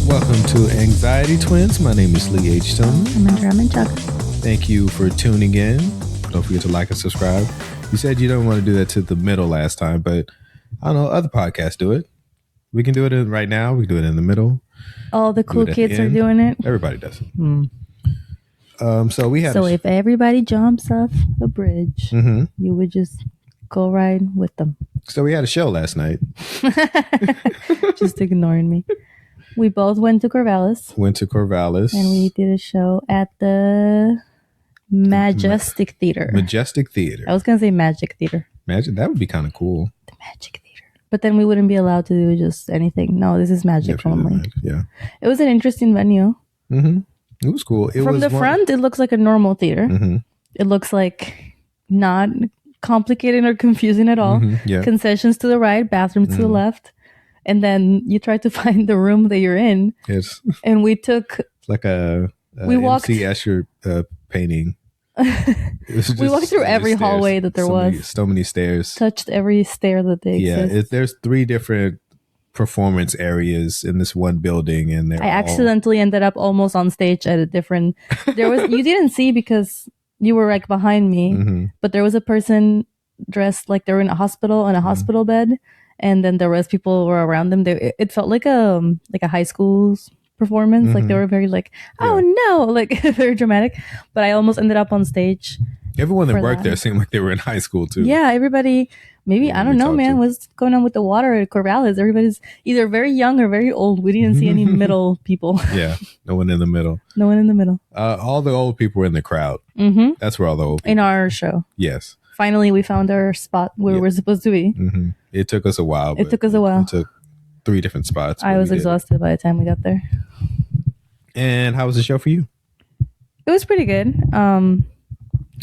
Welcome to Anxiety Twins. My name is Lee H. Stone. I'm Andrea. I'm Chuck. Thank you for tuning in. Don't forget to like and subscribe. You said you don't want to do that to the middle last time, but I don't know. Other podcasts do it. We can do it right now. We can do it in the middle. All the cool kids are doing it. Everybody does it. So if everybody jumps off a bridge, you would just go right with them. So we had a show last night. Just ignoring me. We both went to Corvallis. And we did a show at the Majestic Theater. Majestic Theater. I was going to say Magic Theater. That would be kind of cool. The Magic Theater. But then we wouldn't be allowed to do just anything. No, this is magic only. Yeah. It was an interesting venue. Mm-hmm. It was cool. From the front, it looks like a normal theater. Mm-hmm. It looks like not complicated or confusing at all. Mm-hmm. Yeah. Concessions to the right, bathrooms to the left. And then you try to find the room that you're in. Yes. And we took... like we walked, MC Escher painting. We walked through every hallway that there was. So many stairs. Touched every stair that they exist. Yeah, there's 3 different performance areas in this one building, and I accidentally ended up almost on stage at a different... You didn't see because you were like behind me, but there was a person dressed like they were in a hospital on a hospital bed, and then the rest people were around them. It felt like a high school performance. Like they were very like, oh no, like very dramatic. But I almost ended up on stage. Everyone that worked there seemed like they were in high school too. Yeah, everybody. Maybe I don't know, man. What's going on with the water at Corvallis? Everybody's either very young or very old. We didn't see any middle people. Yeah, no one in the middle. No one in the middle. All the old people were in the crowd. That's where all the old people in our show. Yes. Finally, we found our spot where we're supposed to be. It took us a while. It took 3 different spots. I was exhausted by the time we got there. And how was the show for you? It was pretty good.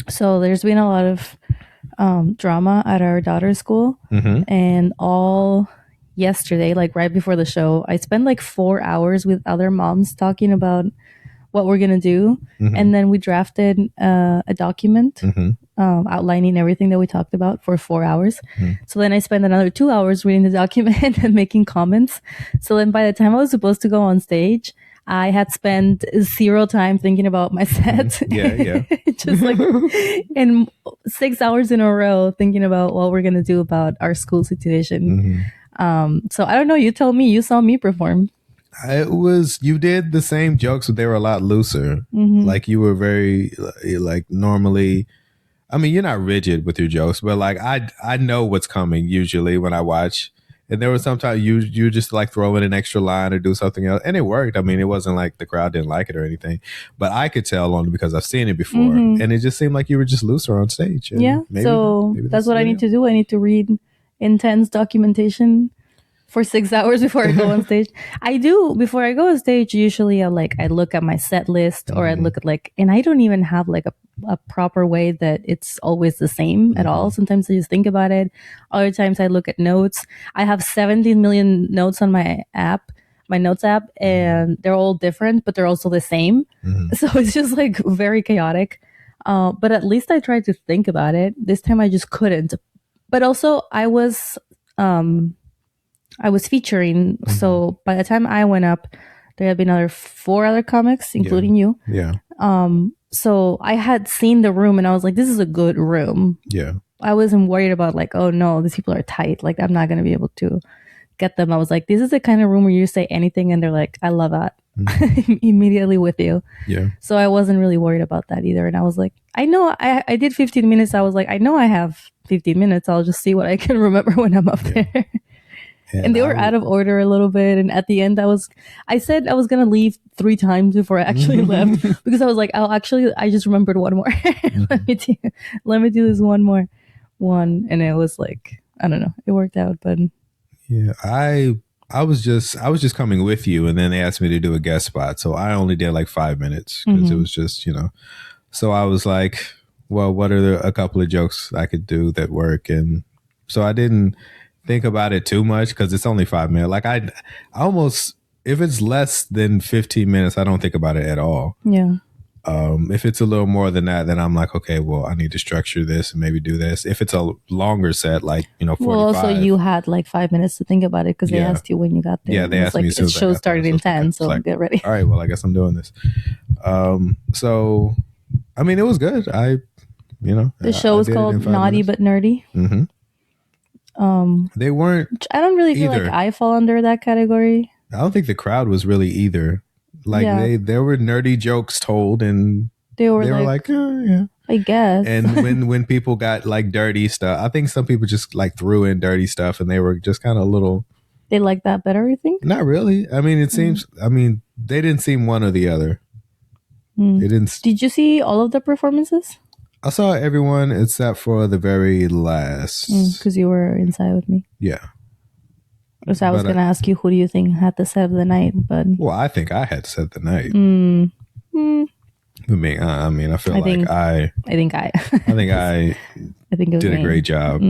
So there's been a lot of drama at our daughter's school. And all yesterday, like right before the show, I spent like 4 hours with other moms talking about what we're going to do. And then we drafted a document outlining everything that we talked about for 4 hours. So then I spent another 2 hours reading the document and making comments. So then by the time I was supposed to go on stage, I had spent 0 time thinking about my set. Yeah. Just like in 6 hours in a row thinking about what we're going to do about our school situation. So I don't know. You tell me. You saw me perform. You did the same jokes, but they were a lot looser. Like you were very like normally. I mean, you're not rigid with your jokes, but like I know what's coming usually when I watch. And there was sometimes you just like throw in an extra line or do something else, and it worked. I mean, it wasn't like the crowd didn't like it or anything, but I could tell only because I've seen it before, and it just seemed like you were just looser on stage. Yeah, so that's what I need to do. I need to read intense documentation for 6 hours before I go on stage. I do before I go on stage. Usually, I look at my set list, or I look at and I don't even have like a proper way that it's always the same at all. Sometimes I just think about it. Other times I look at notes. I have 17 million notes on my notes app, and they're all different, but they're also the same. So it's just like very chaotic. But at least I tried to think about it. This time I just couldn't. But also I was featuring. So by the time I went up, there had been 4 other comics, including you. Yeah. So I had seen the room and I was like, this is a good room. Yeah. I wasn't worried about like, oh no, these people are tight. Like I'm not going to be able to get them. I was like, this is the kind of room where you say anything and they're like, I love that. Immediately with you. Yeah. So I wasn't really worried about that either. And I was like, I know I did 15 minutes. I was like, I know I have 15 minutes. I'll just see what I can remember when I'm up there. And they were out of order a little bit. And at the end, I said I was going to leave 3 times before I actually left, because I was like, I just remembered one more. Let me do this one more. And it was like, I don't know. It worked out, but yeah, I was just coming with you, and then they asked me to do a guest spot. So I only did like 5 minutes because it was just, so I was like, well, what are a couple of jokes I could do that work? And so I didn't think about it too much because it's only 5 minutes. Like I almost, if it's less than 15 minutes, I don't think about it at all. Yeah. If it's a little more than that, then I'm like, okay, well, I need to structure this and maybe do this. If it's a longer set, like 45. Well, also you had like 5 minutes to think about it because they asked you when you got there. Yeah, they asked me. The show started in 10, so like, get ready. All right, well, I guess I'm doing this. So, I mean, it was good. The show was called Naughty But Nerdy. They weren't. I don't really feel either. like I fall under that category. I don't think the crowd was really either. Like there were nerdy jokes told, and they were like yeah, I guess. And when people got like dirty stuff, I think some people just like threw in dirty stuff, and they were just kind of a little. They like that better, you think? Not really. I mean, it seems. I mean, they didn't seem one or the other. They didn't. Did you see all of the performances? I saw everyone except for the very last. Because you were inside with me. Yeah. So I was going to ask you, who do you think had the set of the night? But I think I had set the night. I mean, I feel I think I did a great job.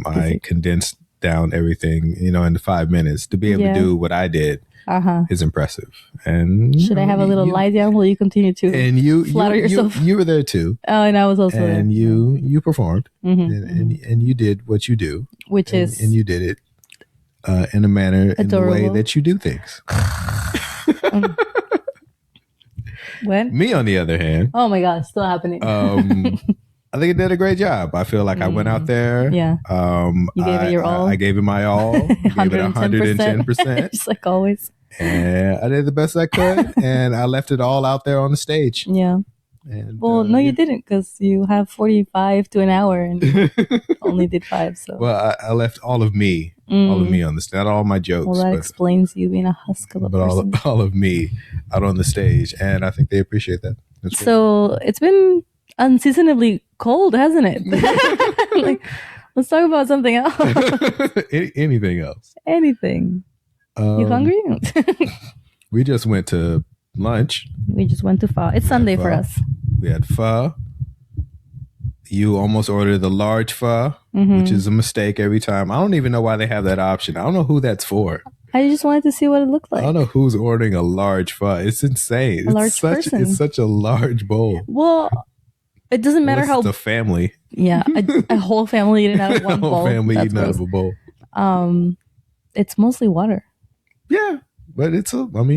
I condensed down everything, in 5 minutes. To be able to do what I did is impressive. And should I have a little lie down while you continue to flatter yourself? You were there too. Oh, and I was also there. And you performed, and you did what you do, which is, and you did it in a manner, adorable. In the way that you do things. What? Me, on the other hand. Oh my God, still happening. I think it did a great job. I feel like I went out there. Yeah. You gave it your all. I gave it my all. I gave it 110%. Just like always. And I did the best I could, and I left it all out there on the stage. Yeah. And, well, no, you didn't, because you have 45 to an hour and only did 5. So. Well, I left all of me, on the stage, not all my jokes. Well, that explains you being a husk of a person. But all of me out on the stage, and I think they appreciate that. So it's been unseasonably cold, hasn't it? Like, let's talk about something else. Anything else? Anything. You hungry? We just went to lunch. We just went to Pho. It's Sunday for us. We had pho. You almost ordered the large pho, which is a mistake every time. I don't even know why they have that option. I don't know who that's for. I just wanted to see what it looked like. I don't know who's ordering a large pho. It's insane. It's such a large bowl. Well, it doesn't matter how the family. Yeah, a whole family eating out of one bowl. A whole family eating out of a bowl. It's mostly water. Yeah, but it's a lot of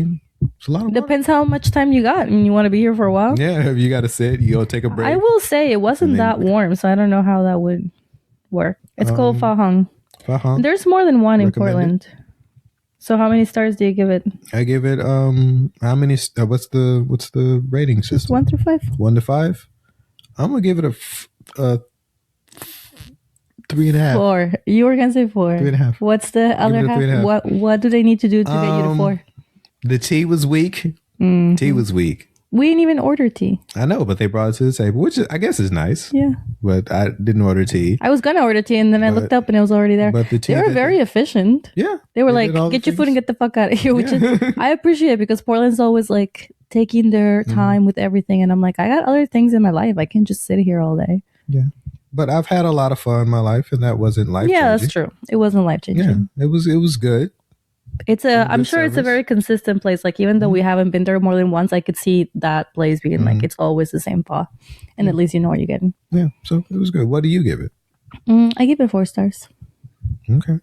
water. Depends how much time you got. I mean, you want to be here for a while? Yeah, if you got to sit, you go take a break. I will say it wasn't that warm, so I don't know how that would work. It's called Pho Hung. Pho Hung. There's more than one in Portland. So how many stars do you give it? I give it how many? What's the rating system? Just 1 through 5. 1 to 5. I'm gonna give it a 3.5. 4. You were gonna say 4. 3.5. What's the other half? What do they need to do to get you to 4? The tea was weak. Tea was weak. We didn't even order tea. I know, but they brought it to the table, which I guess is nice. Yeah. But I didn't order tea. I was gonna order tea, and then I looked up, and it was already there. But they were very efficient. Yeah. They were like, "Get your food and get the fuck out of here," which is I appreciate, because Portland's always like taking their time with everything, and I'm like, I got other things in my life. I can't just sit here all day. Yeah. But I've had a lot of fun in my life, and that wasn't life-changing. Yeah, that's true. It wasn't life-changing. Yeah, it was good. I'm sure it's a very consistent place. Like, even though we haven't been there more than once, I could see that place being like, it's always the same pho. And at least you know what you're getting. Yeah, so it was good. What do you give it? I give it 4 stars. Okay.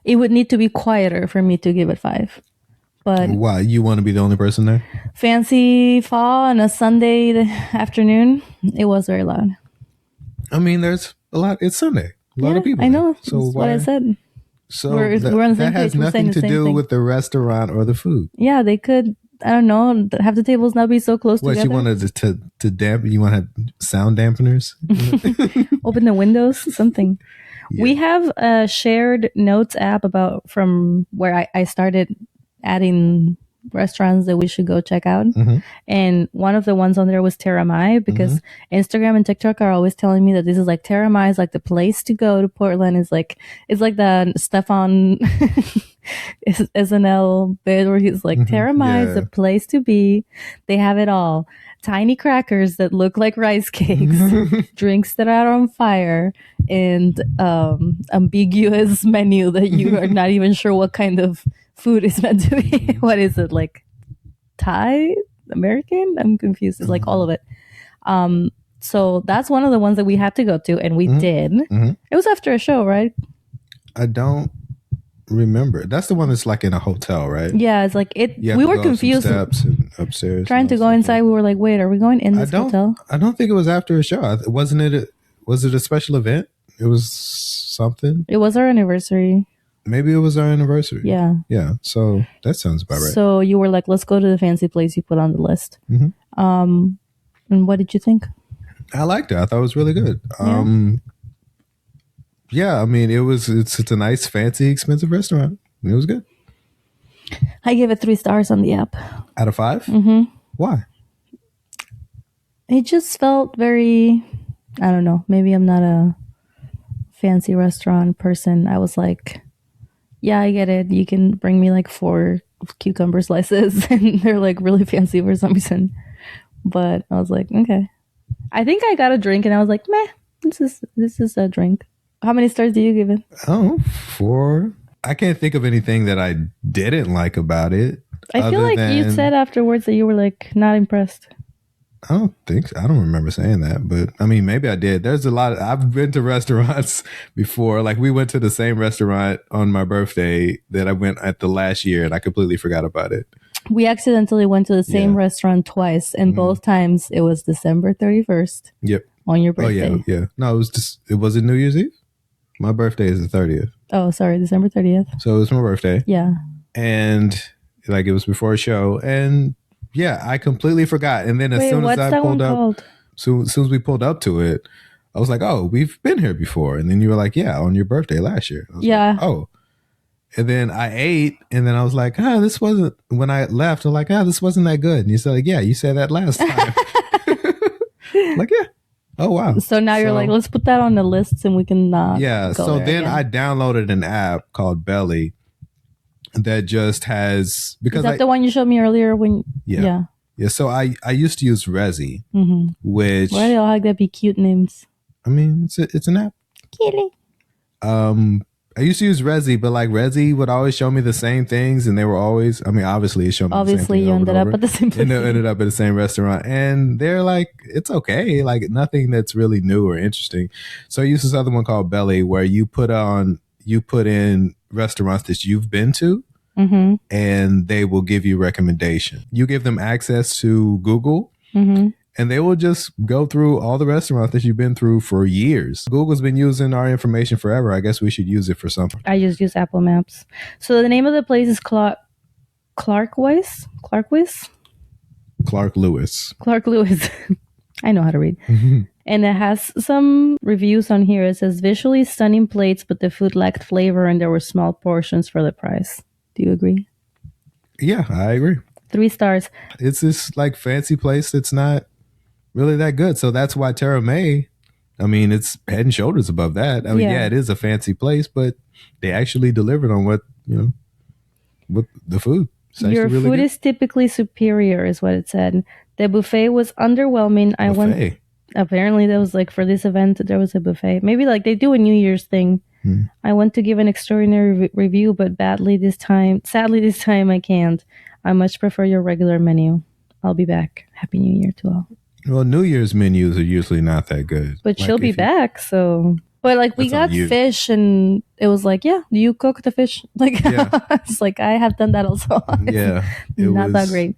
It would need to be quieter for me to give it 5. But why? You want to be the only person there? Fancy pho on a Sunday afternoon, it was very loud. I mean, there's a lot. It's Sunday. A lot of people. I know. So that's what I said. So we're on the same page. That has nothing to do with the restaurant or the food. Yeah, they could. I don't know. Have the tables not be so close together? What, you wanted to dampen? You want to have sound dampeners? Open the windows, something. Yeah. We have a shared notes app from where I started adding restaurants that we should go check out. And one of the ones on there was Terra Mae, because Instagram and TikTok are always telling me that this is like Terra Mae is like the place to go to Portland. It's like the Stefan SNL bit where he's like, Terra Mae is the place to be. They have it all. Tiny crackers that look like rice cakes, drinks that are on fire, and ambiguous menu that you are not even sure what kind of food is meant to be. What is it, like Thai American? I'm confused. It's like all of it. So that's one of the ones that we had to go to, and we did. It was after a show, right? I don't remember. That's the one that's like in a hotel, right? Yeah, it's like it. We were confused. Steps and upstairs. Trying to go inside, we were like, "Wait, are we going in this hotel?" I don't think it was after a show. Wasn't it? Was it a special event? It was something. It was our anniversary. Maybe it was our anniversary. Yeah. Yeah. So that sounds about right. So you were like, "Let's go to the fancy place you put on the list." And what did you think? I liked it. I thought it was really good. Yeah, I mean, it's a nice, fancy, expensive restaurant. It was good. I gave it 3 stars on the app. Out of 5? Why? It just felt very, I don't know, maybe I'm not a fancy restaurant person. I was like, yeah, I get it. You can bring me like 4 cucumber slices and they're like really fancy for some reason. But I was like, okay. I think I got a drink and I was like, meh, this is a drink. How many stars do you give it? Oh, 4. I can't think of anything that I didn't like about it. I feel like you said afterwards that you were like not impressed. I don't think so. I don't remember saying that, but I mean, maybe I did. There's a lot. I've been to restaurants before. Like we went to the same restaurant on my birthday that I went at the last year, and I completely forgot about it. We accidentally went to the same restaurant twice, and both times it was December 31st. Yep. On your birthday. Oh yeah. No, it wasn't New Year's Eve. My birthday is the 30th. Oh, sorry, December 30th. So it was my birthday. Yeah. And like it was before a show, and yeah, I completely forgot. And then as soon as I pulled up, so as soon as we pulled up to it, I was like, "Oh, we've been here before." And then you were like, "Yeah, on your birthday last year." I was like, oh. And then I ate, and then I was like, this wasn't. When I left, I'm like, this wasn't that good. And you said, like, yeah, you said that last time. Like, yeah. Oh wow. So now you're like, let's put that on the list, and we can not. Yeah. So then again. I downloaded an app called Belly. That just has because is that the one you showed me earlier when yeah. So I used to use Resi, which why do they all have that be cute names? I mean, it's an app. Kitty. I used to use Resi, but like Resi would always show me the same things, and they were always. I mean, obviously it showed me. Obviously, you ended up at the same place. Ended up at the same restaurant, and they're like, it's okay, like nothing that's really new or interesting. So I used this other one called Belly, where you put in restaurants that you've been to. And they will give you recommendation. You give them access to Google, and they will just go through all the restaurants that you've been through for years. Google's been using our information forever. I guess we should use it for something. I just use Apple Maps. So the name of the place is Clarklewis. I know how to read. And it has some reviews on here. It says visually stunning plates, but the food lacked flavor and there were small portions for the price. Do you agree? Yeah, I agree. 3 stars. It's this like fancy place that's not really that good. So that's why Terra Mae, I mean, it's head and shoulders above that. I mean, yeah, it is a fancy place, but they actually delivered on what the food. Your really food is typically superior, is what it said. The buffet was underwhelming. Apparently, that was like for this event, there was a buffet. Maybe like they do a New Year's thing. I want to give an extraordinary review, but sadly this time I can't. I much prefer your regular menu. I'll be back. Happy New Year to all. Well, New Year's menus are usually not that good. But like she'll be back, so. But like we got fish, and it was like, yeah, you cook the fish. Like it's like I have done that also. Yeah, not that great. It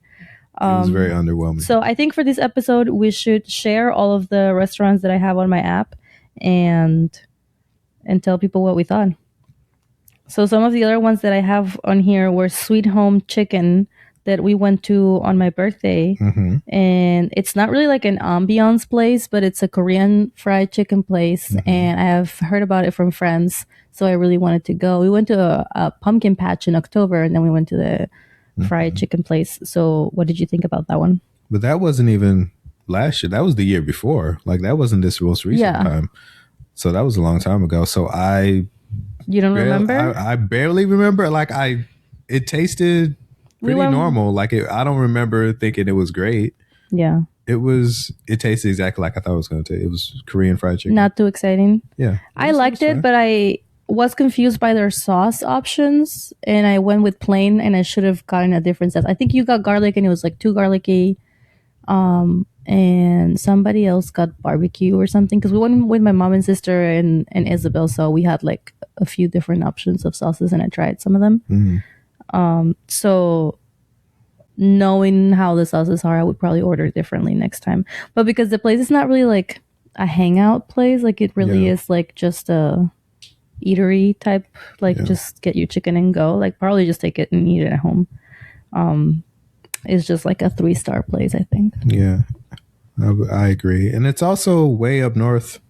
was very underwhelming. So I think for this episode, we should share all of the restaurants that I have on my app, and tell people what we thought. So some of the other ones that I have on here were Sweet Home Chicken that we went to on my birthday. And it's not really like an ambiance place, but it's a Korean fried chicken place. And I have heard about it from friends. So I really wanted to go. We went to a pumpkin patch in October, and then we went to the fried chicken place. So what did you think about that one? But that wasn't even last year. That was the year before. Like that wasn't this most recent time. So that was a long time ago. So you don't remember? I barely remember. Like it tasted pretty normal. Like I don't remember thinking it was great. Yeah. It tasted exactly like I thought it was going to taste. It was Korean fried chicken. Not too exciting. Yeah. I liked it, but I was confused by their sauce options, and I went with plain, and I should have gotten a different sauce. I think you got garlic, and it was like too garlicky. And somebody else got barbecue or something, because we went with my mom and sister and Isabel, so we had like a few different options of sauces, and I tried some of them. So knowing how the sauces are, I would probably order differently next time. But because the place is not really like a hangout place, like it really is like just a eatery type, like just get your chicken and go, like probably just take it and eat it at home. It's just like a 3-star place, I think. Yeah, I agree. And it's also way up north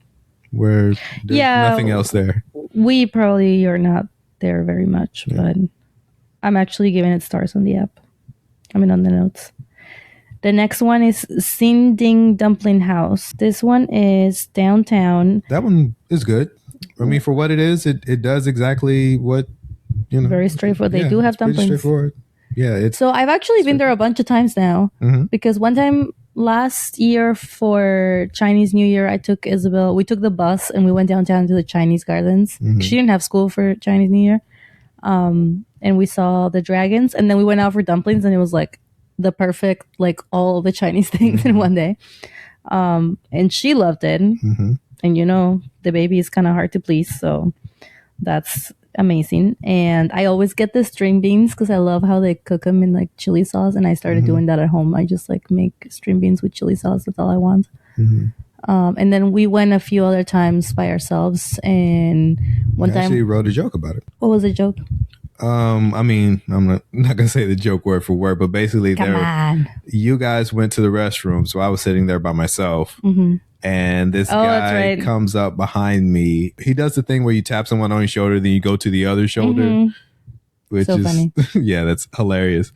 where there's nothing else there. We probably are not there very much, but I'm actually giving it stars on the app. I mean, on the notes. The next one is Sin Ding Dumpling House. This one is downtown. That one is good. I mean, for what it is, it does exactly what, you know. Very straightforward. They do have dumplings. Straightforward. Yeah. So I've actually been there a bunch of times now, because one time last year for Chinese New Year, I took Isabel. We took the bus and we went downtown to the Chinese Gardens. She didn't have school for Chinese New Year. And we saw the dragons, and then we went out for dumplings, and it was like the perfect, like all the Chinese things in one day. And she loved it. And you know, the baby is kind of hard to please, so that's amazing. And I always get the string beans because I love how they cook them in like chili sauce, and I started doing that at home. I just like make string beans with chili sauce. That's all I want. And then we went a few other times by ourselves, and one time actually wrote a joke about it. What was the joke? I mean, I'm not gonna say the joke word for word, but basically, you guys went to the restroom, so I was sitting there by myself, and this guy comes up behind me. He does the thing where you tap someone on your shoulder, then you go to the other shoulder, which is funny. Yeah, that's hilarious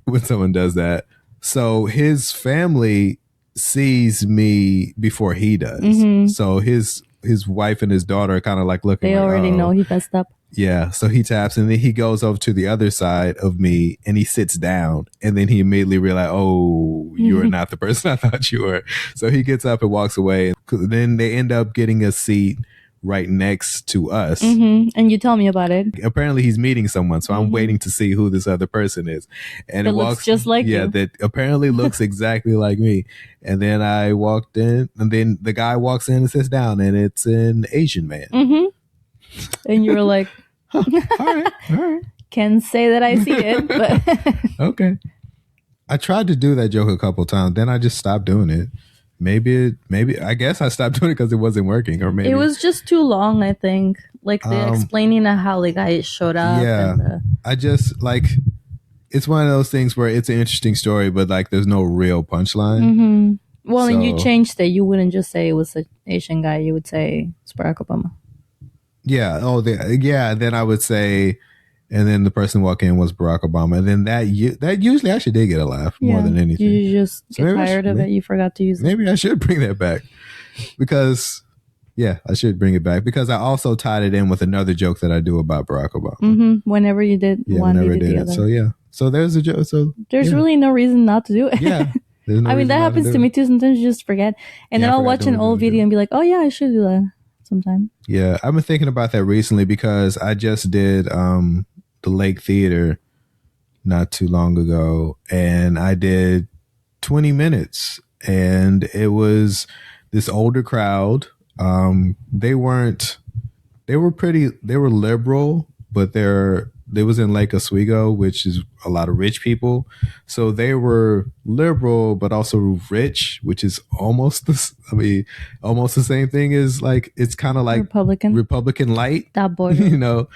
when someone does that. So his family sees me before he does. So his wife and his daughter are kind of like looking. They already know he messed up. Yeah, so he taps, and then he goes over to the other side of me, and he sits down, and then he immediately realized, oh, you are not the person I thought you were. So he gets up and walks away. Then they end up getting a seat right next to us. And you tell me about it. Apparently he's meeting someone, so I'm waiting to see who this other person is. And it looks just like you. That apparently looks exactly like me. And then I walked in, and then the guy walks in and sits down, and it's an Asian man. And you were like, all right. Can't say that I see it, but okay. I tried to do that joke a couple times, then I just stopped doing it. Maybe I guess I stopped doing it because it wasn't working, or maybe it was just too long. I think, like the explaining how the guy showed up. Yeah, I just like, it's one of those things where it's an interesting story, but like there's no real punchline. Well, and you changed it. You wouldn't just say it was an Asian guy. You would say it's Barack Obama. Yeah. Then I would say, and then the person walking in was Barack Obama. And then that usually actually did get a laugh more than anything. You just get tired of it. You forgot to use it. Maybe I should bring that back because, I should bring it back because I also tied it in with another joke that I do about Barack Obama. Whenever you did one, whenever you did the it. other. So there's a joke. So there's really no reason not to do it. Yeah. I mean, that happens to me too. Sometimes you just forget. And then I'll watch an old video and be like, oh yeah, I should do that sometime. Yeah, I've been thinking about that recently because I just did the Lake Theater not too long ago, and I did 20 minutes, and it was this older crowd. They were liberal, but they was in Lake Oswego, which is a lot of rich people. So they were liberal, but also rich, which is almost the same thing as like, it's kind of like Republican light. That border. No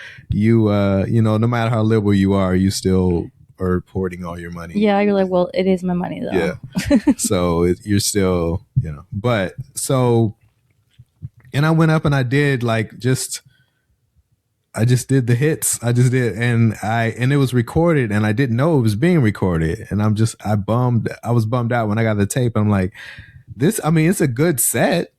matter how liberal you are, you still are hoarding all your money. Yeah. You're like, well, it is my money though. Yeah. So you're still, but so, and I went up and I did I just did the hits. I just did. And it was recorded, and I didn't know it was being recorded. And I was bummed out when I got the tape. I'm like, it's a good set.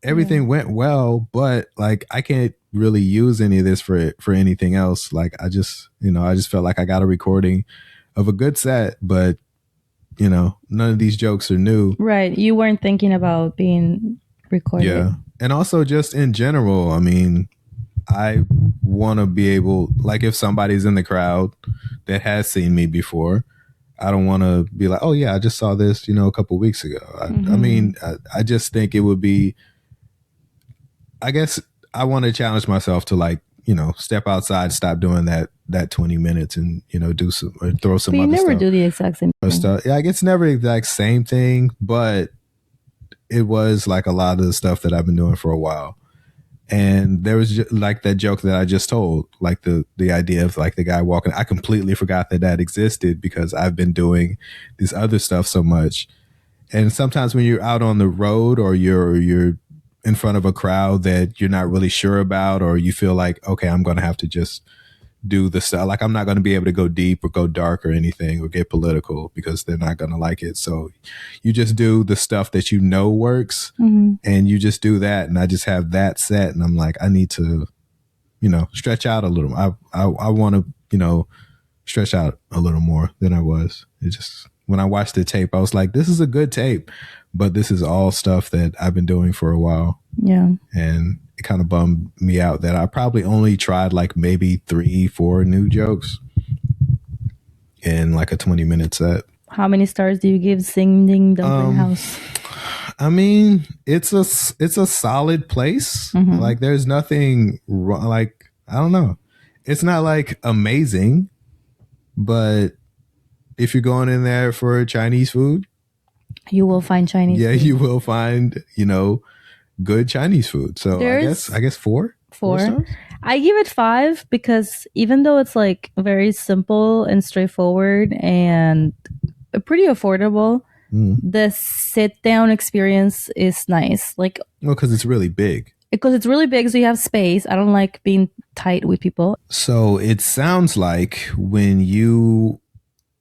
Everything went well, but like, I can't really use any of this for anything else. Like, I just felt like I got a recording of a good set, but none of these jokes are new. Right. You weren't thinking about being recorded. Yeah. And also just in general, I mean, I want to be able, like, if somebody's in the crowd that has seen me before, I don't want to be like, oh yeah, I just saw this, a couple weeks ago. I mean, I just think it would be, I guess I want to challenge myself to, like, step outside, stop doing that 20 minutes and, do some, or throw some other stuff. You never do the exact same thing. Stuff. Yeah, it's never the exact same thing, but it was like a lot of the stuff that I've been doing for a while. And there was like that joke that I just told, like the idea of like the guy walking. I completely forgot that existed because I've been doing this other stuff so much. And sometimes when you're out on the road or you're in front of a crowd that you're not really sure about, or you feel like, okay, I'm going to have to just do the stuff. Like, I'm not going to be able to go deep or go dark or anything or get political because they're not going to like it. So you just do the stuff that works, and you just do that. And I just have that set, and I'm like, I need to, stretch out a little. I want to, stretch out a little more than I was. It just, when I watched the tape, I was like, this is a good tape, but this is all stuff that I've been doing for a while. Yeah. And it kind of bummed me out that I probably only tried like maybe 3-4 new jokes in like a 20-minute set. How many stars do you give Sing Ding Dumpling House? I mean, it's a solid place. Like, there's nothing wrong. Like, I don't know. It's not like amazing, but if you're going in there for Chinese food, you will find Chinese food. You will find, good Chinese food. So I guess 4 stars? I give it 5 because even though it's like very simple and straightforward and pretty affordable, the sit down experience is nice. Like, well, because it's really big. Because it's really big, so you have space. I don't like being tight with people. So it sounds like when you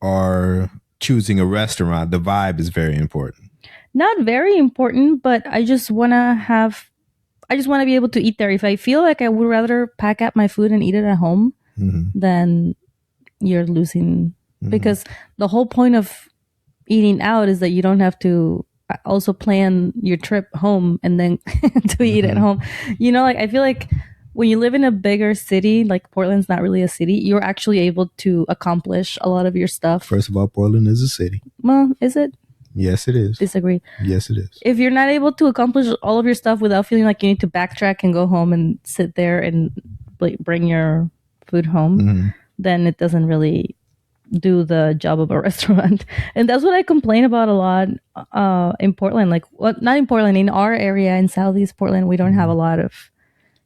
are choosing a restaurant, the vibe is very important. Not very important, but I just want to be able to eat there. If I feel like I would rather pack up my food and eat it at home, then you're losing. Because the whole point of eating out is that you don't have to also plan your trip home and then to eat at home. Like, I feel like when you live in a bigger city, like Portland's not really a city, you're actually able to accomplish a lot of your stuff. First of all, Portland is a city. Well, is it? Yes, it is. Disagree. Yes, it is. If you're not able to accomplish all of your stuff without feeling like you need to backtrack and go home and sit there and bring your food home, then it doesn't really do the job of a restaurant. And that's what I complain about a lot in Portland. Like, not in Portland, in our area in Southeast Portland, we don't have a lot of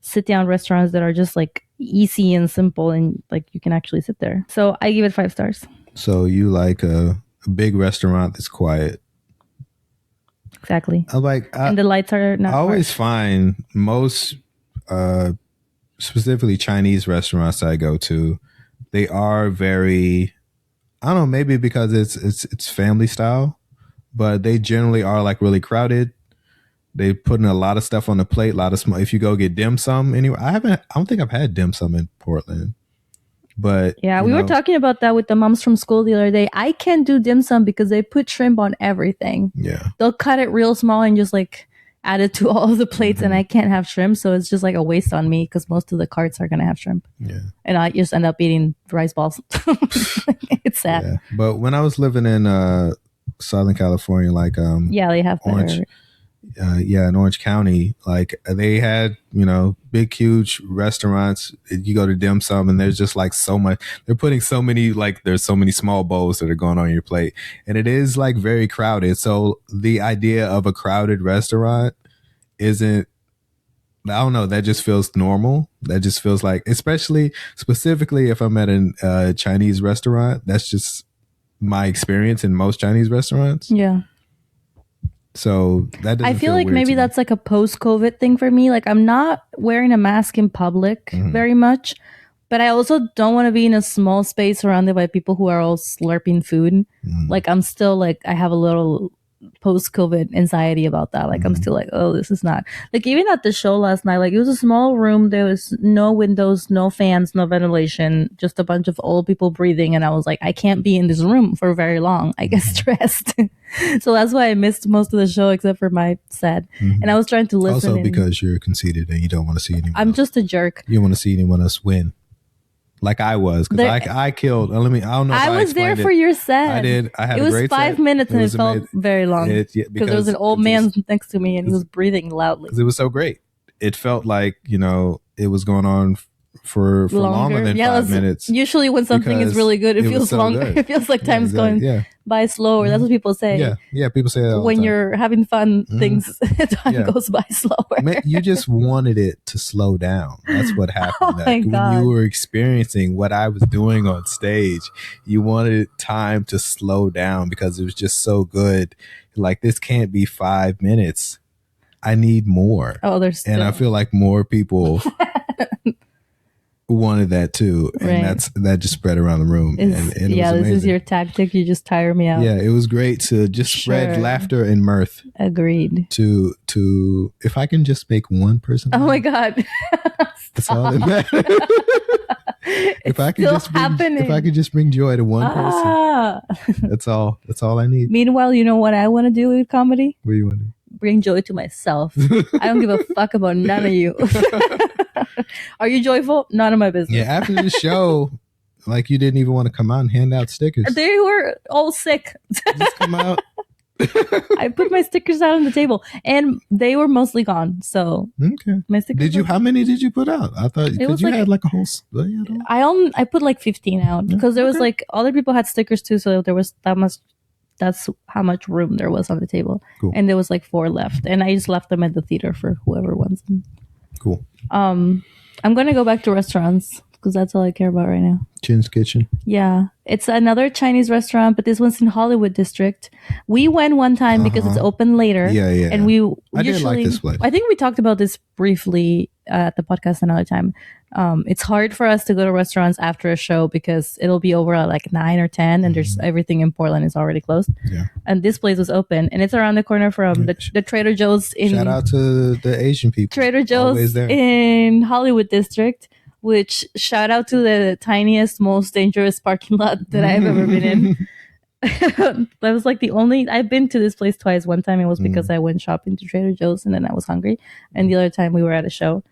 sit-down restaurants that are just like easy and simple and like you can actually sit there. So I give it 5 stars. So you like a big restaurant that's quiet. Exactly. And the lights are not. I always find most, specifically Chinese restaurants I go to, they are very, I don't know, maybe because it's family style, but they generally are like really crowded. They put in a lot of stuff on the plate, a lot of small. If you go get dim sum anywhere, I don't think I've had dim sum in Portland. But yeah, we were talking about that with the moms from school the other day. I can't do dim sum because they put shrimp on everything. Yeah. They'll cut it real small and just like add it to all of the plates, and I can't have shrimp. So it's just like a waste on me because most of the carts are going to have shrimp. Yeah. And I just end up eating rice balls. It's sad. Yeah. But when I was living in Southern California, like they have Orange. In Orange County, like they had, big, huge restaurants. You go to dim sum and there's just like so much, they're putting so many, like there's so many small bowls that are going on your plate, and it is like very crowded. So the idea of a crowded restaurant isn't, I don't know, that just feels normal. That just feels like, specifically if I'm at a Chinese restaurant, that's just my experience in most Chinese restaurants. Yeah. So that doesn't I feel like maybe that's like a post-COVID thing for me. Like, I'm not wearing a mask in public very much, but I also don't want to be in a small space surrounded by people who are all slurping food. Like, I'm still like, I have a little post-COVID anxiety about that. Like, I'm still like, oh, this is not like, even at the show last night, like, it was a small room. There was no windows, no fans, no ventilation, just a bunch of old people breathing. And I was like, I can't be in this room for very long. I get stressed. So that's why I missed most of the show except for my set. And I was trying to listen. Also because you're conceited and you don't want to see anyone I'm else. just a jerk. You don't want to see anyone else win. Like I was, because I killed. I don't know. If I was there for your set. I did. I had it was a great 5 set. minute and it felt very long because there was an old man next to me and he was breathing loudly. Because it was so great. It felt like, it was going on for longer than 5 minutes. Usually when something is really good, it feels so longer. It feels like time's going by slower. That's what people say. Yeah. People say that all when the time. you're having fun, time goes by slower. Man, you just wanted it to slow down. That's what happened. When you were experiencing what I was doing on stage, you wanted time to slow down because it was just so good. Like, this can't be 5 minutes. I need more. Oh, and I feel like more people wanted that too, and that just spread around the room. And it was amazing. This is your tactic. You just tire me out. Yeah, it was great to just spread laughter and mirth. Agreed. To if I can just make one person. Oh my God, that's all that matters. If I could just bring joy to one person, that's all I need. Meanwhile, you know what I want to do with comedy? What do you want to do? Bring joy to myself. I don't give a fuck about none of you. Are you joyful? None of my business. Yeah, after the show, like, you didn't even want to come out and hand out stickers. They were all sick. Just come out. I put my stickers out on the table and they were mostly gone. So okay. My stickers how many did you put out? I thought because you had like a whole. I put like 15 out because there was like other people had stickers too, so there was that much. That's how much room there was on the table. Cool. And there was like 4 left. And I just left them at the theater for whoever wants them. Cool. I'm going to go back to restaurants because that's all I care about right now. Chin's Kitchen. Yeah. It's another Chinese restaurant, but this one's in Hollywood District. We went one time because it's open later. Yeah. And I did like this place. I think we talked about this briefly at the podcast another time. It's hard for us to go to restaurants after a show because it'll be over at like 9 or 10 and there's everything in Portland is already closed. Yeah. And this place was open and it's around the corner from the Trader Joe's shout out to the Asian people. Trader Joe's in Hollywood District, which shout out to the tiniest, most dangerous parking lot that I've ever been in. That was like I've been to this place twice. One time it was because I went shopping to Trader Joe's and then I was hungry. And the other time we were at a show.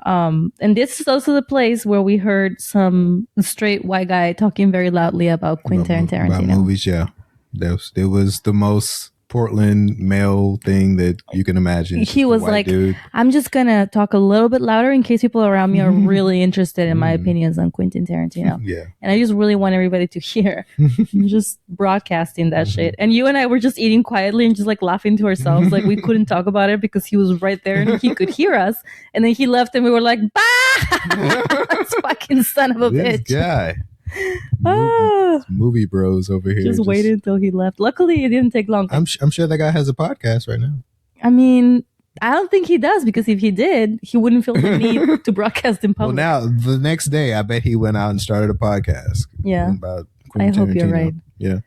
And this is also the place where we heard some straight white guy talking very loudly about Quentin Tarantino. About movies, yeah. It was the most Portland male thing that you can imagine. He was like, dude. I'm just going to talk a little bit louder in case people around me are really interested in my opinions on Quentin Tarantino. Yeah. And I just really want everybody to hear. I'm just broadcasting that shit. And you and I were just eating quietly and just like laughing to ourselves. Like we couldn't talk about it because he was right there and he could hear us. And then he left and we were like, bah! This fucking son of a bitch. This guy. Movie bros over here. Just waited until he left. Luckily, it didn't take long. I'm sure that guy has a podcast right now. I mean, I don't think he does because if he did, he wouldn't feel the need to broadcast in public. Well, now the next day, I bet he went out and started a podcast. Yeah, about I hope you're right. Yeah.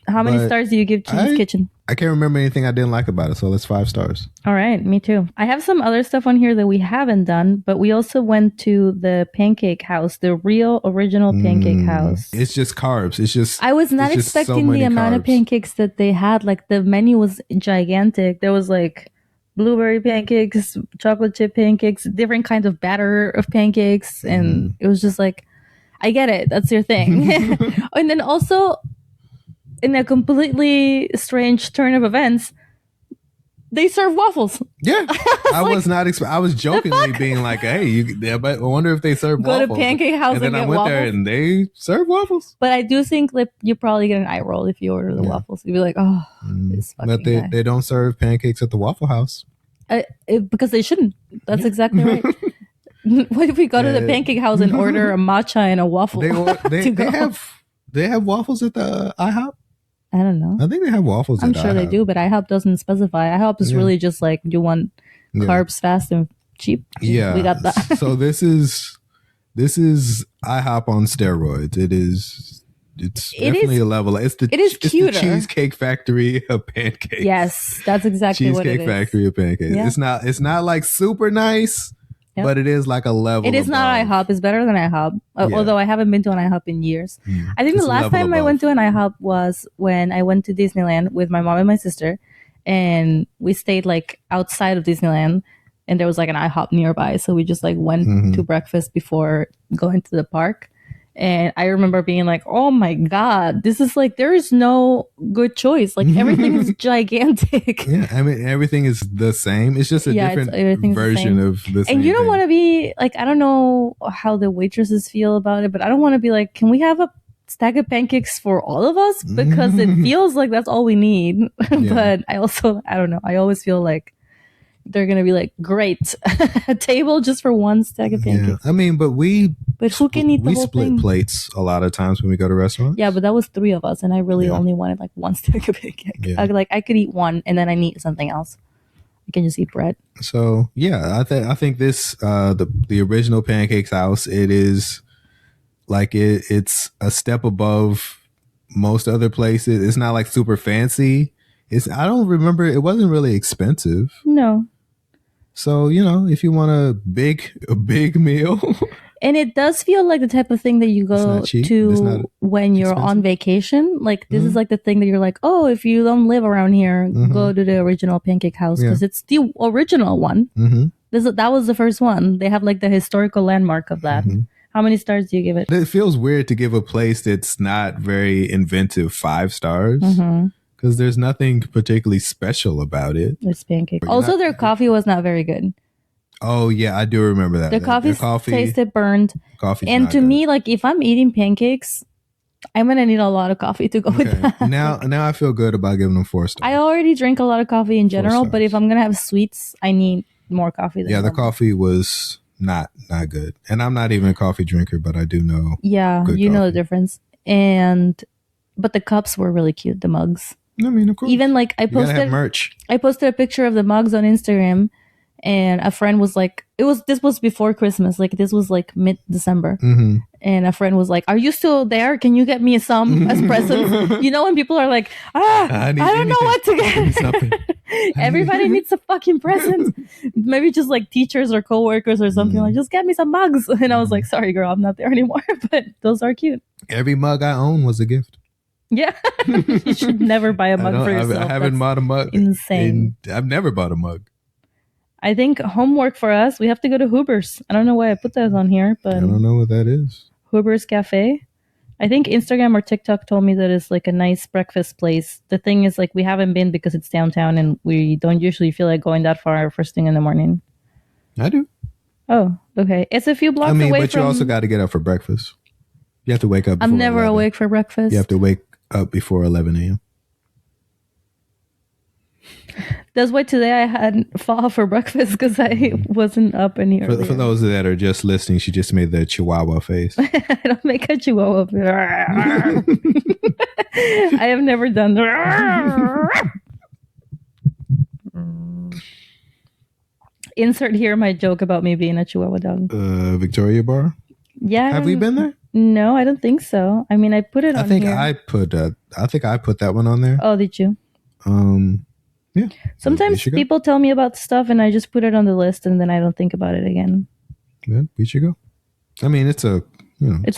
How many stars do you give Chin's Kitchen? I can't remember anything I didn't like about it, so that's 5 stars. All right, me too. I have some other stuff on here that we haven't done, but we also went to the pancake house, the real original pancake house. It's just carbs. It's just. I was not expecting the amount of pancakes that they had. Like the menu was gigantic. There was like blueberry pancakes, chocolate chip pancakes, different kinds of batter of pancakes, and it was just like, I get it. That's your thing. And then also, in a completely strange turn of events, they serve waffles. Yeah, I was not. I was jokingly being like, "Hey, but I wonder if they serve waffles." Go to Pancake House and then I went there and they serve waffles. But I do think that you probably get an eye roll if you order the waffles. You'd be like, "Oh, this fucking But they don't serve pancakes at the Waffle House because they shouldn't." That's exactly right. What if we go to the Pancake House and order a matcha and a waffle? They have waffles at the IHOP. I don't know. I think they have waffles. I'm sure they do, but IHOP doesn't specify. IHOP is really just like, you want carbs fast and cheap? Yeah, we got that. So this is IHOP on steroids. It is definitely a level. It is cuter. It's the Cheesecake Factory of pancakes. Yes, that's exactly what it is. Cheesecake Factory of pancakes. Yeah. It's not like super nice, but it is like a level. It is not IHOP. It's better than IHOP. Although I haven't been to an IHOP in years. I think the last time I went to an IHOP was when I went to Disneyland with my mom and my sister, and we stayed like outside of Disneyland, and there was like an IHOP nearby, so we just like went to breakfast before going to the park. And I remember being like, oh my God, this is like, there is no good choice. Like everything is gigantic. Yeah, I mean, everything is the same. It's just a different version of the same. And you don't want to be like, I don't know how the waitresses feel about it, but I don't want to be like, can we have a stack of pancakes for all of us? Because it feels like that's all we need. But I don't know. I always feel like they're gonna be like, great, a table just for one stack of pancakes. Yeah. I mean, but who can eat the whole thing? We split plates a lot of times when we go to restaurants. Yeah, but that was 3 of us, and I really only wanted like one stack of pancakes. Yeah. I could eat one, and then I need something else. I can just eat bread. So yeah, I think this the original Pancakes House, it is like it's a step above most other places. It's not like super fancy. I don't remember. It wasn't really expensive. No. So, if you want a big meal. And it does feel like the type of thing that you go to when you're on vacation. Like, this is like the thing that you're like, oh, if you don't live around here, go to the original Pancake House. Because it's the original one. That was the first one. They have like the historical landmark of that. How many stars do you give it? It feels weird to give a place that's not very inventive 5 stars. Because there's nothing particularly special about it. It's pancake. Also, their coffee was not very good. Oh, yeah, I do remember that. Their coffee tasted burned. Coffee. And to me, like, if I'm eating pancakes, I'm going to need a lot of coffee to go with that. Now I feel good about giving them 4 stars. I already drink a lot of coffee in general, but if I'm going to have sweets, I need more coffee than the coffee was not good. And I'm not even a coffee drinker, but I do know. Yeah, you know the difference. But the cups were really cute, the mugs. I mean, of course. Even like I posted merch. I posted a picture of the mugs on Instagram, and a friend was like, this was before Christmas, like this was like mid-December. And a friend was like, are you still there? Can you get me some as presents? When people are like, I don't know what to get. Everybody needs a fucking present. Maybe just like teachers or coworkers or something, like, just get me some mugs. And I was like, sorry girl, I'm not there anymore, but those are cute. Every mug I own was a gift. Yeah. You should never buy a mug for yourself. I haven't bought a mug. Insane. I've never bought a mug. I think homework for us, we have to go to Huber's. I don't know why I put that on here, but I don't know what that is. Huber's Cafe. I think Instagram or TikTok told me that it's like a nice breakfast place. The thing is, like, we haven't been because it's downtown and we don't usually feel like going that far first thing in the morning. I do. Oh, okay. It's a few blocks away but you also got to get up for breakfast. You have to wake up before I'm never 11. Awake for breakfast. You have to wake up before 11 a.m. That's why today I had pho for breakfast, because I wasn't up any earlier. For those that are just listening, she just made the chihuahua face. I don't make a chihuahua face. I have never done Insert here my joke about me being a chihuahua dog. Victoria Bar? Yeah. Have we been there? No, I don't think so. I mean, I put it on here. I think I put that one on there. Oh, did you? Yeah. Sometimes people tell me about stuff and I just put it on the list and then I don't think about it again. Yeah, we should go. I mean, it's a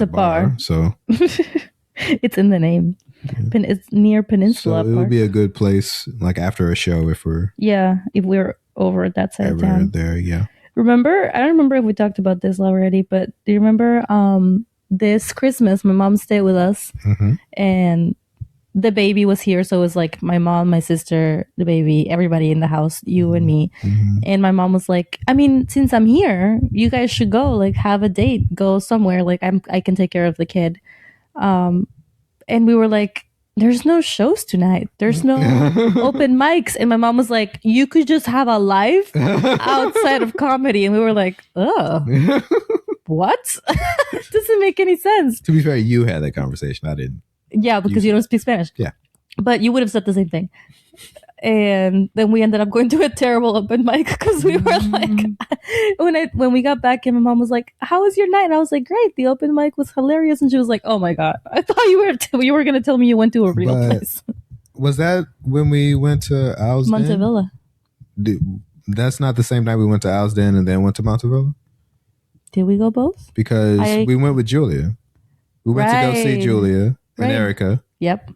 bar, so it's in the name. Yeah. It's near Peninsula Park. It would be a good place, like after a show, if we're over at that side of town. There, yeah. I don't remember if we talked about this already, but do you remember this Christmas my mom stayed with us and the baby was here, so it was like my mom, my sister, the baby, everybody in the house, you and me. And my mom was like, I mean, since I'm here, you guys should go, like, have a date, go somewhere, like I can take care of the kid. And we were like, there's no shows tonight, there's no open mics. And my mom was like, you could just have a live outside of comedy. And we were like, oh, what? Doesn't make any sense. To be fair, you had that conversation, I didn't. Yeah, because you don't speak Spanish. Yeah. But you would have said the same thing. And then we ended up going to a terrible open mic because we were like, when we got back, and my mom was like, "How was your night?" And I was like, "Great. The open mic was hilarious." And she was like, "Oh my god, I thought you were gonna tell me you went to a real place." Was that when we went to Alsden? Montevilla. That's not the same night we went to Alsden and then went to Montevilla? Did we go both? Because we went with Julia. We went to go see Julia and Erica. Yep.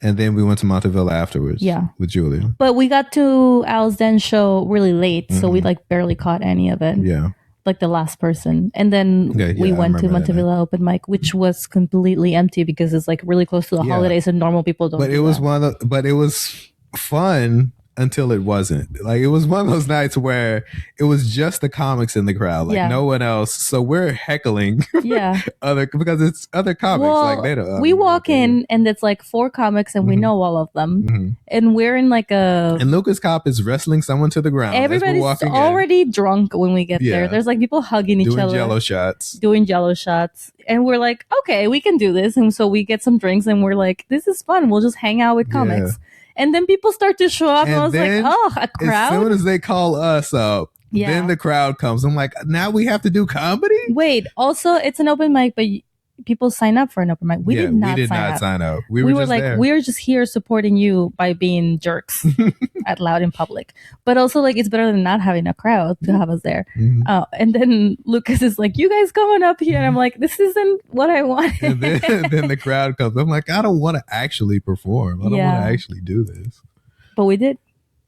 And then we went to Montevilla afterwards. Yeah. With Julia. But we got to Alsden show really late, so we like barely caught any of it. Yeah. Like the last person. And then we went to Montevilla open mic, which was completely empty because it's like really close to the holidays and normal people don't. But it was but it was fun until it wasn't. Like, it was one of those nights where it was just the comics in the crowd, like no one else. So we're heckling because it's other comics. Well, like they don't. We walk in and it's like 4 comics and we know all of them, and we're in like and Lucas Cop is wrestling someone to the ground. Everybody's already drunk when we get there. There's like people hugging each other, doing jello shots, and we're like, okay, we can do this. And so we get some drinks and we're like, this is fun. We'll just hang out with comics. And then people start to show up, and I was like, oh, a crowd? As soon as they call us up, then the crowd comes. I'm like, now we have to do comedy? Wait, also, it's an open mic, but people sign up for an open mic. We did not sign up. We were just like, there. We're just here supporting you by being jerks out loud in public. But also, like, it's better than not having a crowd to have us there. And then Lucas is like, you guys going up here? And I'm like, this isn't what I wanted. And then the crowd comes. I'm like, I don't want to actually perform. I don't want to actually do this. But we did.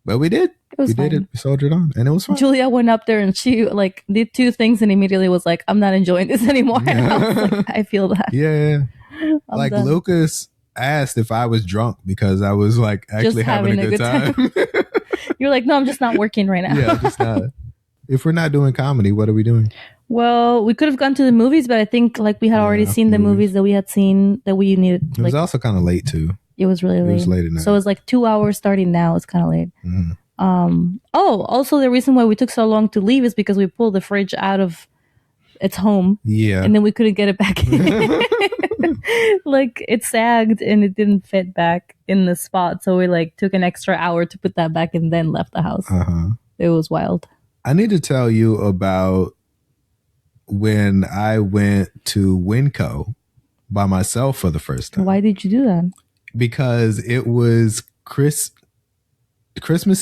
But we did. We did it. We soldiered on, and it was fun. Julia went up there and she like did 2 things and immediately was like, "I'm not enjoying this anymore." And I was like, I feel that. Yeah. Like done. Lucas asked if I was drunk because I was like actually having a good time. You're like, "No, I'm just not working right now." Yeah, just not. If we're not doing comedy, what are we doing? Well, we could have gone to the movies, but I think like we had already seen the movies that we had seen that we needed. It was also kind of late too. It was really late. It was late at night. So it was like 2 hours starting now. It's kind of late. Also the reason why we took so long to leave is because we pulled the fridge out of its home. Yeah. And then we couldn't get it back in. Like it sagged and it didn't fit back in the spot. So we like took an extra hour to put that back and then left the house. It was wild. I need to tell you about when I went to Winco by myself for the first time. Why did you do that? Because it was Christmas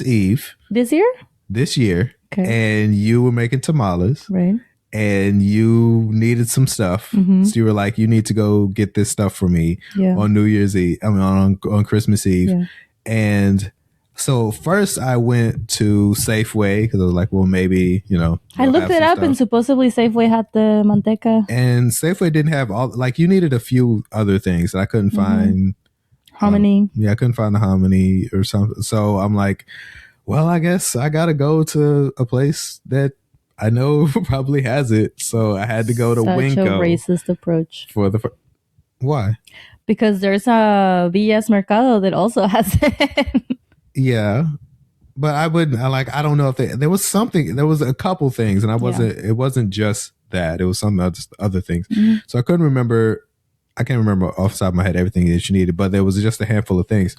Eve. This year? This year. Okay. And you were making tamales. Right. And you needed some stuff. So you were like, you need to go get this stuff for me on New Year's Eve. I mean, on Christmas Eve. Yeah. And so first I went to Safeway because I was like, well, maybe, I looked it up and supposedly Safeway had the manteca. And Safeway didn't have all, like you needed a few other things that I couldn't find. Hominy. I couldn't find the hominy or something. So I'm like, well, I guess I got to go to a place that I know probably has it. So I had to go to Winco. Such a racist approach. Why? Because there's a VS Mercado that also has it. Yeah. But I don't know if there was a couple things and it wasn't just that. It was some other things. So I can't remember off the top of my head everything that you needed, but there was just a handful of things.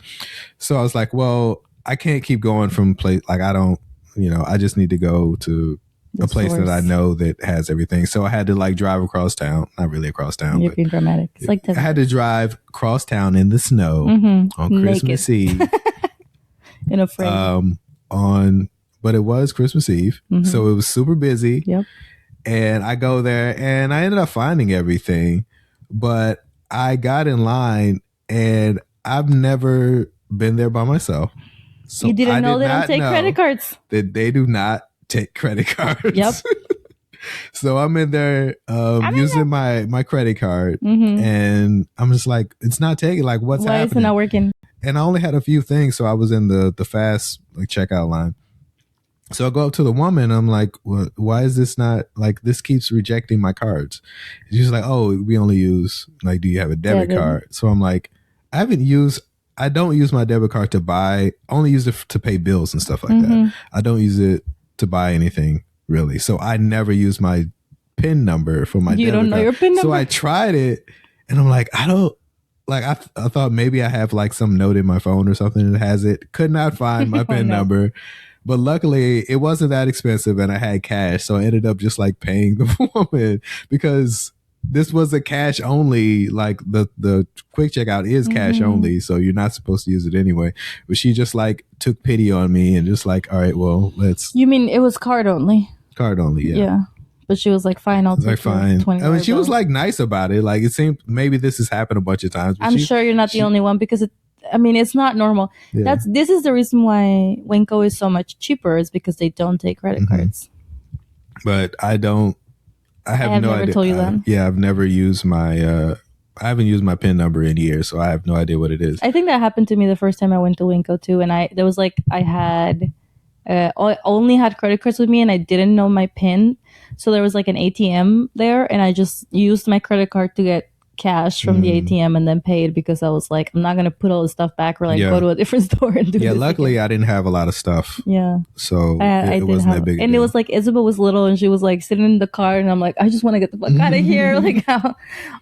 So I was like, well, I can't keep going from place. Like I don't, I just need to go to a place that I know that has everything. So I had to like drive across town, not really across town. You're being dramatic. It's like I had to drive across town in the snow on Christmas Eve. In a frame. But it was Christmas Eve. So it was super busy. Yep. And I go there and I ended up finding everything. But I got in line and I've never been there by myself. So you didn't know they don't take credit cards. That they do not take credit cards. Yep. So I'm in there using my credit card and I'm just like, it's not taking. Like, what's happening? Why is it not working? And I only had a few things. So I was in the fast checkout line. So I go up to the woman. I'm like, well, why is this not like this keeps rejecting my cards? And she's like, oh, we only use like, do you have a debit card? So I'm like, I don't use my debit card to buy. I only use it to pay bills and stuff like that. I don't use it to buy anything really. So I never use my PIN number for my debit card. You don't know your PIN number? So I tried it and I'm like, I like I thought maybe I have like some note in my phone or something that has it. Could not find my PIN number. But luckily, it wasn't that expensive and I had cash. So I ended up just like paying the woman because this was a cash only. Like the quick checkout is cash only. So you're not supposed to use it anyway. But she just like took pity on me and just like, all right, well, let's. You mean it was card only? Card only, yeah. Yeah. But she was like, fine, I'll take like, fine. 20. I mean, she was like nice about it. Like it seemed maybe this has happened a bunch of times. I'm sure you're not the only one because it's not normal. Yeah. This is the reason why Winco is so much cheaper is because they don't take credit cards. But I have no idea. Never told you that. I've never used my I haven't used my PIN number in years, so I have no idea what it is. I think that happened to me the first time I went to Winco too, and I only had credit cards with me and I didn't know my PIN. So there was like an ATM there and I just used my credit card to get cash from the ATM and then paid because I was like, I'm not going to put all the stuff back or like go to a different store and do this luckily again. I didn't have a lot of stuff. Yeah. So it wasn't that big. And it was like Isabel was little and she was like sitting in the car and I'm like, I just want to get the fuck out of here. Like how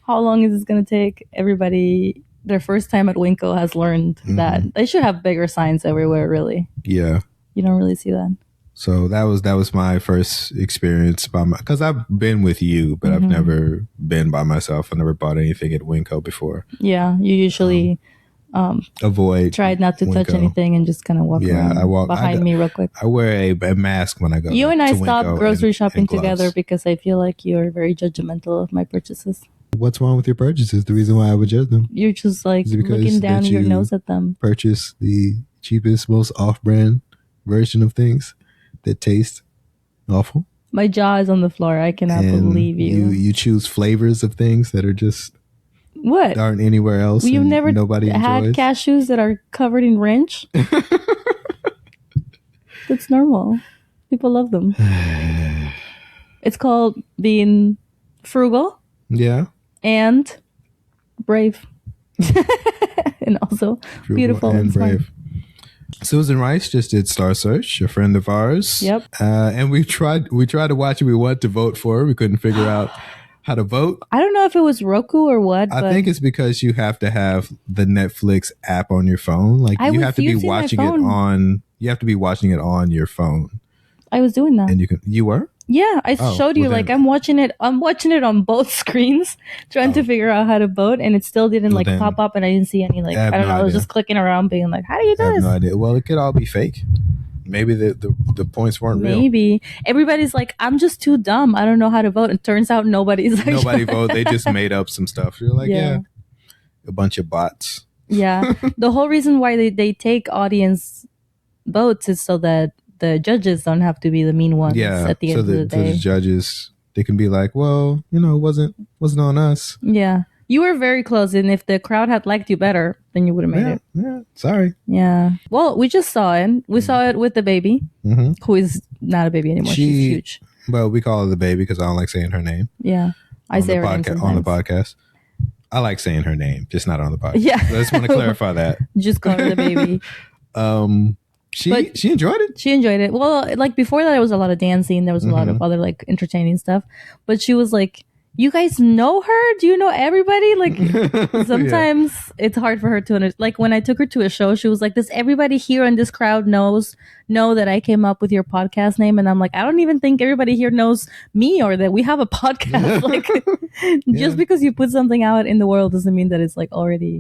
long is this going to take? Everybody, their first time at Winco has learned that they should have bigger signs everywhere, really. Yeah. You don't really see that. So that was my first experience because I've been with you, but I've never been by myself. I never bought anything at Winco before. Yeah, you usually avoid. Tried not to touch anything and just kind of walk around behind me real quick. I wear a mask when I go. You and I stopped grocery shopping together because I feel like you're very judgmental of my purchases. What's wrong with your purchases? The reason why I would judge them. You're just like looking down your nose at them. Purchase the cheapest, most off-brand version of things that taste awful. My jaw is on the floor. I cannot believe you. You choose flavors of things that are just aren't anywhere else. You've never nobody had enjoys. Cashews that are covered in ranch. That's normal. People love them. It's called being frugal. Yeah. And brave. And also frugal beautiful and brave. Smart. Susan Rice just did Star Search, a friend of ours. Yep. And we tried to watch it. We wanted to vote for her. We couldn't figure out how to vote. I don't know if it was Roku or what. I think it's because you have to have the Netflix app on your phone. Like you have to be watching it on. You have to be watching it on your phone. I was doing that. And you were? Yeah, I showed you. Like I'm watching it on both screens, trying to figure out how to vote, and it still didn't pop up, and I didn't see any I don't know. I was just clicking around, being like, "How do you do this?" I have no idea. Well, it could all be fake. Maybe the points weren't real. Maybe everybody's like, "I'm just too dumb. I don't know how to vote." And turns out nobody voted. They just made up some stuff. You're like, yeah, a bunch of bots. Yeah, the whole reason why they take audience votes is so that the judges don't have to be the mean ones at the end of the day. So the judges, they can be like, well, it wasn't on us. Yeah. You were very close, and if the crowd had liked you better, then you would have made it. Yeah, sorry. Yeah. Well, we just saw it. We saw it with the baby, who is not a baby anymore. She's huge. Well, we call her the baby because I don't like saying her name. Yeah. I say her name sometimes. On the podcast. I like saying her name, just not on the podcast. Yeah. So I just want to clarify that. Just call her the baby. She enjoyed it. She enjoyed it. Well, like before that, there was a lot of dancing. There was a lot of other like entertaining stuff. But she was like, "You guys know her? Do you know everybody?" Like sometimes it's hard for her to understand. Like when I took her to a show, she was like, "Does everybody here in this crowd know that I came up with your podcast name?" And I'm like, "I don't even think everybody here knows me or that we have a podcast." Like just because you put something out in the world doesn't mean that it's like already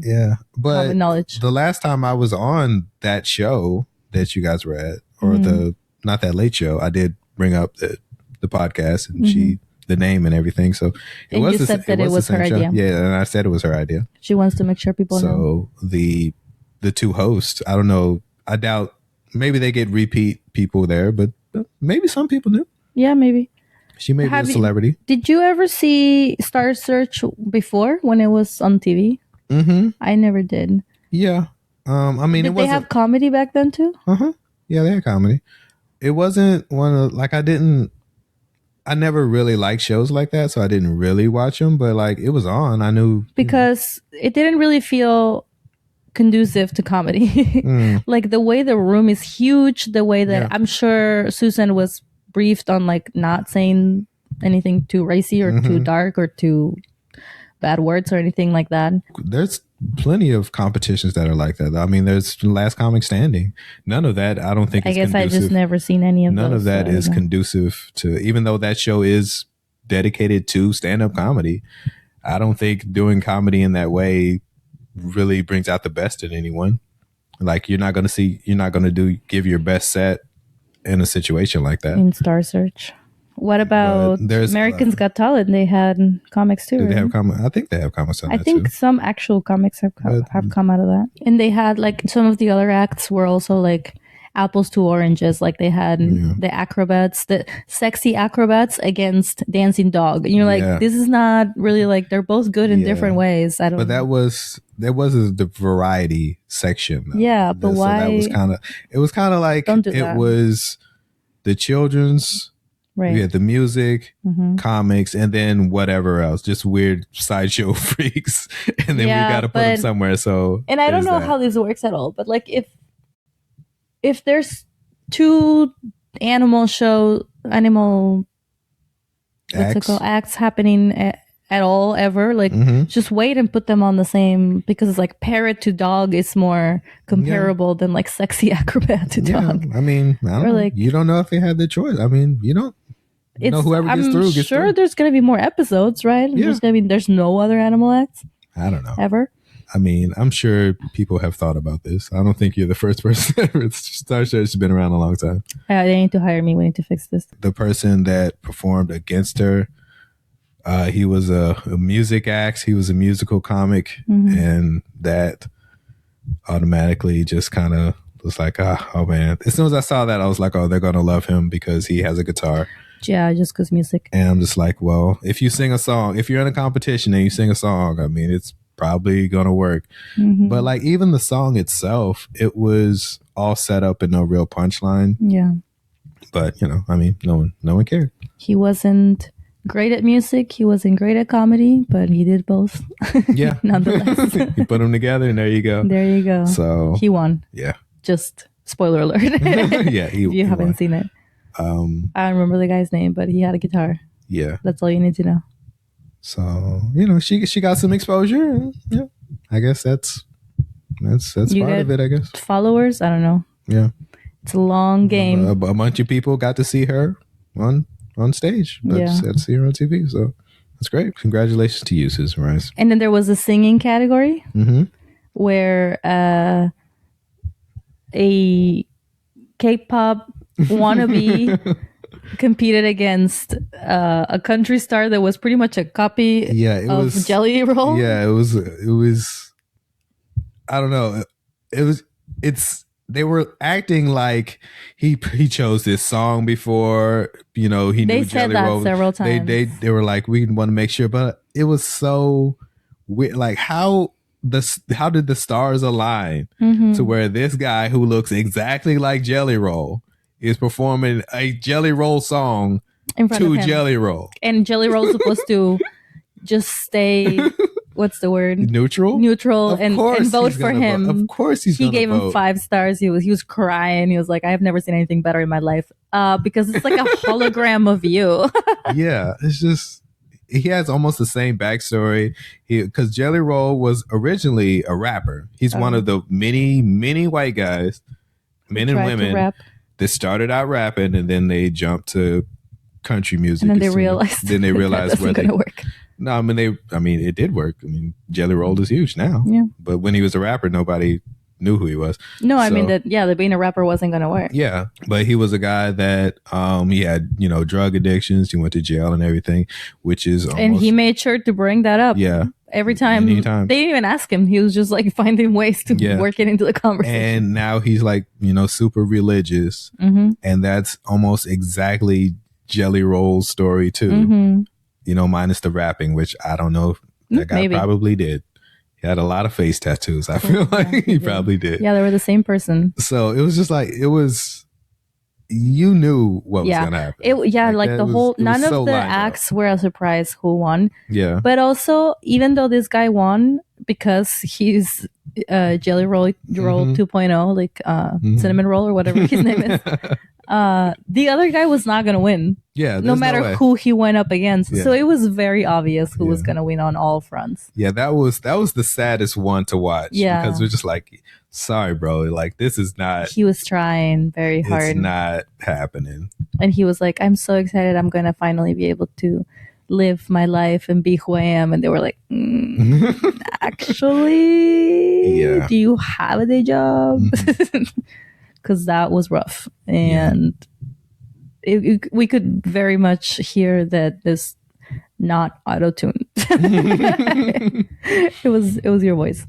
but common knowledge. The last time I was on that show that you guys were at, or the Not That Late show, I did bring up the podcast and the name and everything. So it was her idea. Yeah, and I said it was her idea. She wants to make sure people know. So the two hosts, I don't know. I doubt maybe they get repeat people there, but maybe some people knew. Yeah, maybe. She may be a celebrity. Did you ever see Star Search before when it was on TV? I never did. Yeah. I mean, did they have comedy back then too? Yeah, they had comedy. It wasn't one of I never really liked shows like that, so I didn't really watch them. But like, it was on. I knew because it didn't really feel conducive to comedy. Like the way the room is huge, the way that I'm sure Susan was briefed on like not saying anything too racy or too dark or too bad words or anything like that. There's plenty of competitions that are like that. I mean, there's Last Comic Standing. None of that, I don't think is conducive. I just never seen any of those. None of that is conducive to, even though that show is dedicated to stand-up comedy, I don't think doing comedy in that way really brings out the best in anyone. Like, you're not going to give your best set in a situation like that. In Star Search. What about Americans Got Talent? They had comics too. They have I think they have comics on that too. I think some actual comics have come out of that. And they had like some of the other acts were also like apples to oranges. Like they had the acrobats, the sexy acrobats against dancing dog. And you're like, this is not really like, they're both good in different ways. I don't know. But there was the variety section. Though. Yeah, but why? So it was kind of like, it was the children's. Right. We had the music, comics, and then whatever else, just weird sideshow freaks, and then we got to put them somewhere. So, and I don't know how this works at all, but like if there's two animal acts happening at all ever, like just wait and put them on the same, because it's like parrot to dog is more comparable than like sexy acrobat to dog. I mean, I don't know. Like, you don't know if they had the choice. I mean, you don't. Whoever gets through gets through. There's going to be more episodes, right? Yeah. There's no other animal acts. I don't know. Ever. I mean, I'm sure people have thought about this. I don't think you're the first person ever. Star Search has been around a long time. They need to hire me. We need to fix this. The person that performed against her, he was a music act. He was a musical comic, and that automatically just kind of was like, oh man. As soon as I saw that, I was like, oh, they're going to love him because he has a guitar. Yeah, just because music. And I'm just like, well, if you sing a song, if you're in a competition and you sing a song, I mean, it's probably going to work. But like, even the song itself, it was all set up and no real punchline. Yeah. But, I mean, no one cared. He wasn't great at music. He wasn't great at comedy, but he did both. Yeah. Nonetheless. You put them together and there you go. There you go. So he won. Yeah. Just spoiler alert. Yeah. If you haven't seen it. I don't remember the guy's name, but he had a guitar. Yeah. That's all you need to know. So, she got some exposure. And, yeah. I guess that's part of it, I guess. Followers? I don't know. Yeah. It's a long game. A bunch of people got to see her on stage. Got to see her on TV. So that's great. Congratulations to you, Susan Rice. And then there was a singing category where a K-pop wannabe competed against a country star that was pretty much a copy of Jelly Roll. Yeah, it was I don't know. They were acting like he chose this song before, he knew They said Jelly that Roll. several times. They were like, we want to make sure, but it was so weird. Like, how did the stars align to where this guy who looks exactly like Jelly Roll is performing a Jelly Roll song to Jelly Roll. And Jelly Roll's supposed to just stay, what's the word? Neutral and vote for him. Of course he gave him 5 stars. He was crying. He was like, I have never seen anything better in my life. Because it's like a hologram of you. Yeah, it's just, he has almost the same backstory. Because Jelly Roll was originally a rapper. He's one of the many white guys, men and women, that started out rapping, and then they jumped to country music. And then they realized where they work. No, I mean, it did work. I mean, Jelly Roll is huge now. Yeah. But when he was a rapper, nobody knew who he was. No, I mean that being a rapper wasn't going to work. Yeah. But he was a guy that he had, drug addictions. He went to jail and everything, which is and he made sure to bring that up. Yeah. Every time. Anytime. They didn't even ask him. He was just like finding ways to work it into the conversation. And now he's like, super religious. And that's almost exactly Jelly Roll's story too. Minus the rapping, which I don't know if that guy probably did. He had a lot of face tattoos. I feel like he probably did. Yeah, they were the same person. So it was just like, you knew what was going to happen. None of the acts were a surprise who won. Yeah. But also, even though this guy won, because he's Jelly Roll 2.0, like Cinnamon Roll or whatever his name is, The other guy was not going to win. Yeah, no matter who he went up against. Yeah. So it was very obvious who was going to win on all fronts. Yeah, that was the saddest one to watch. Yeah. Because we're just like, sorry, bro. Like, this is not. He was trying very hard. It's not happening. And he was like, I'm so excited. I'm going to finally be able to live my life and be who I am. And they were like, actually, do you have a day job? Because that was rough. And we could very much hear that this not auto-tuned. it was your voice.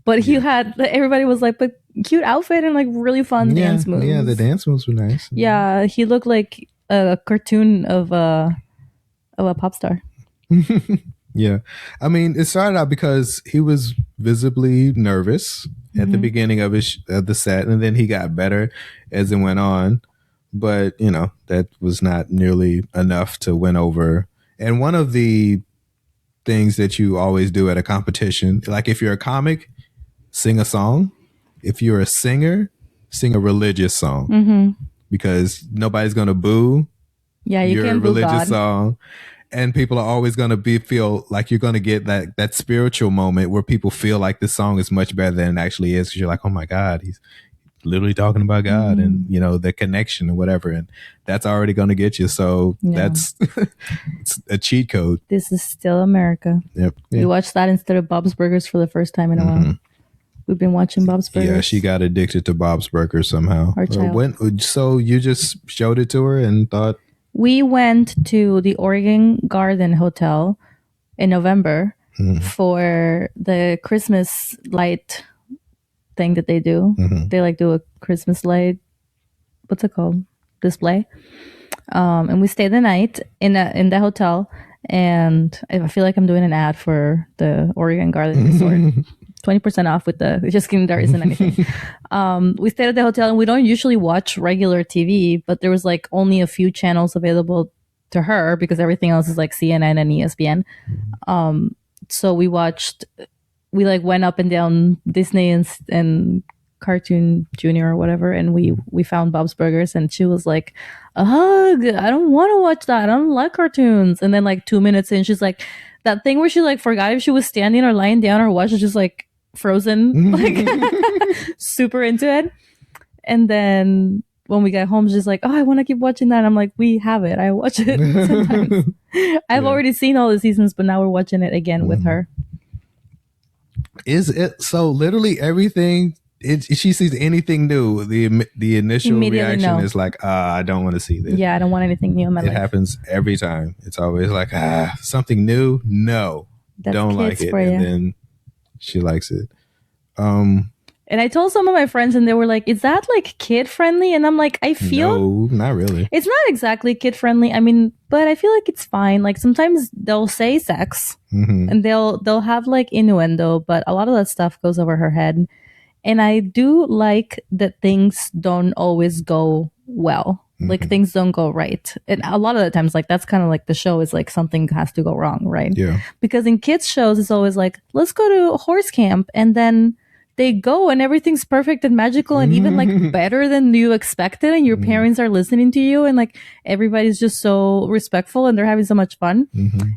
But he had, everybody was like, but cute outfit and like really fun dance moves. Yeah, the dance moves were nice. Yeah, he looked like a cartoon of a pop star. Yeah. I mean, it started out because he was visibly nervous at the beginning of the set, and then he got better as it went on. But, that was not nearly enough to win over. And one of the things that you always do at a competition, like if you're a comic, sing a song. If you're a singer, sing a religious song. Because nobody's going to boo your religious song. And people are always going to feel like you're going to get that spiritual moment where people feel like this song is much better than it actually is. Because you're like, oh my God, he's literally talking about God and, the connection or whatever. And that's already going to get you. So that's it's a cheat code. This is still America. Yep. We watched that instead of Bob's Burgers for the first time in a while. We've been watching Bob's Burgers. Yeah, she got addicted to Bob's Burgers somehow. So you just showed it to her and thought? We went to the Oregon Garden Hotel in November for the Christmas light thing that they do. They like do a Christmas light, what's it called? Display. And we stayed the night in the hotel. And I feel like I'm doing an ad for the Oregon Garden Resort. 20% off with just kidding, there isn't anything. We stayed at the hotel and we don't usually watch regular TV, but there was like only a few channels available to her because everything else is like CNN and ESPN. So we went up and down Disney and Cartoon Junior or whatever, and we found Bob's Burgers, and she was like, a hug, I don't want to watch that, I don't like cartoons. And then like 2 minutes in, she's like, that thing where she like forgot if she was standing or lying down or what, she's just like frozen, like super into it. And then when we got home, she's like, oh, I want to keep watching that. I'm like, we have it, I watch it sometimes. I've already seen all the seasons, but now we're watching it again with her. Is it so literally everything if she sees anything new, the initial reaction is like, I don't want to see this. Yeah, I don't want anything new in my life. It happens every time. It's always like, something new? No. That's don't like it. And then she likes it. And I told some of my friends and they were like, is that like kid friendly? And I'm like, I feel no, not really. It's not exactly kid friendly. I mean, but I feel like it's fine. Like sometimes they'll say sex and they'll have like innuendo, but a lot of that stuff goes over her head. And I do like that things don't always go well. Like things don't go right. And a lot of the times, like that's kind of like the show is like something has to go wrong, right? Yeah. Because in kids shows, it's always like, let's go to horse camp. And then they go and everything's perfect and magical and even like better than you expected. And your parents are listening to you and like everybody's just so respectful and they're having so much fun.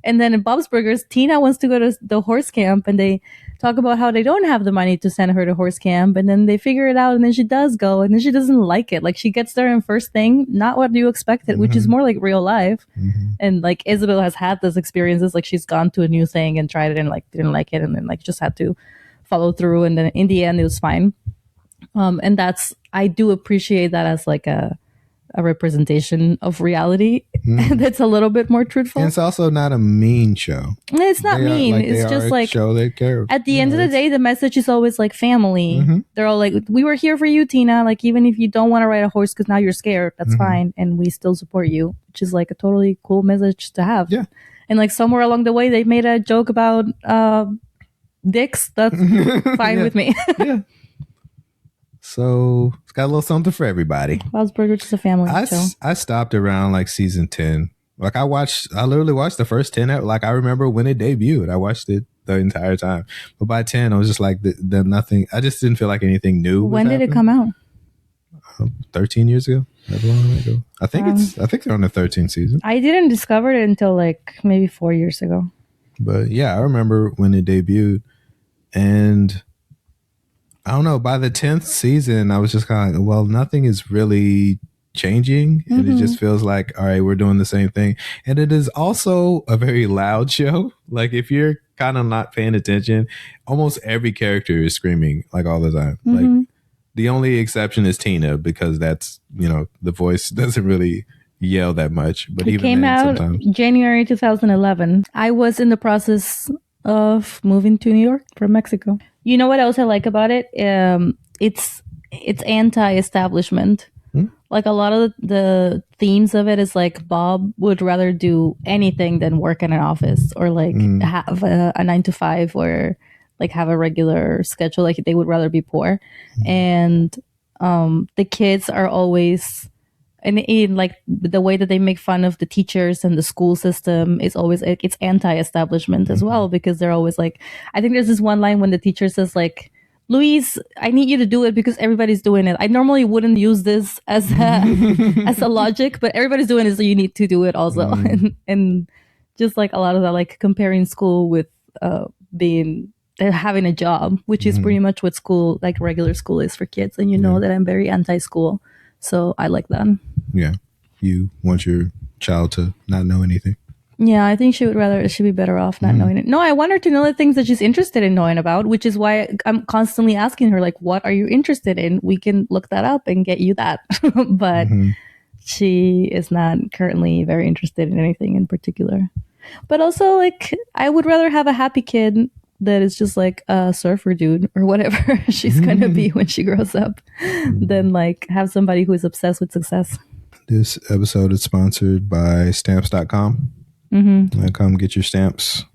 And then in Bob's Burgers, Tina wants to go to the horse camp and they talk about how they don't have the money to send her to horse camp. And then they figure it out and then she does go and then she doesn't like it. Like she gets there and first thing, not what you expected, which is more like real life. And like Isabel has had those experiences. Like she's gone to a new thing and tried it and like didn't like it. And then like just had to follow through. And then in the end, it was fine. And I do appreciate that as like a representation of reality that's a little bit more truthful. And it's also not a mean show. It's not mean. It's just like show they care. At the end of the day, the message is always like family. They're all like, we were here for you, Tina. Like even if you don't want to ride a horse because now you're scared, that's fine. And we still support you, which is like a totally cool message to have. Yeah. And like somewhere along the way, they made a joke about dicks. That's fine with me. Yeah. So it's got a little something for everybody. Bob's Burgers is a family show. I stopped around like season 10. Like I literally watched the first 10. Like I remember when it debuted. I watched it the entire time. But by 10, I was just like, nothing. I just didn't feel like anything new. When did it come out? 13 years ago. That long ago. I think they're on the 13th season. I didn't discover it until like maybe 4 years ago. But yeah, I remember when it debuted, and I don't know, by the 10th season, I was just kind of like, well, nothing is really changing. And it just feels like, all right, we're doing the same thing. And it is also a very loud show. Like if you're kind of not paying attention, almost every character is screaming like all the time. Like the only exception is Tina, because that's, the voice doesn't really yell that much. But it even came out sometimes. January 2011. I was in the process of moving to New York from Mexico. You know what else I like about it? It's anti-establishment. Like a lot of the themes of it is like Bob would rather do anything than work in an office or like have a 9 to 5 or like have a regular schedule. Like they would rather be poor. And the kids are always, and in like the way that they make fun of the teachers and the school system is always, it's anti-establishment as well, because they're always like, I think there's this one line when the teacher says like, Luis, I need you to do it because everybody's doing it. I normally wouldn't use this as a logic, but everybody's doing it, so you need to do it also. And just like a lot of that, like comparing school with having a job, which is pretty much what school, like regular school, is for kids. And you know that I'm very anti-school, so I like that. Yeah, you want your child to not know anything. Yeah, I think she'd be better off not knowing it. No, I want her to know the things that she's interested in knowing about, which is why I'm constantly asking her, like, what are you interested in? We can look that up and get you that. But she is not currently very interested in anything in particular. But also, like, I would rather have a happy kid that is just like a surfer dude or whatever she's going to be when she grows up than like have somebody who is obsessed with success. This episode is sponsored by stamps.com. Come get your stamps.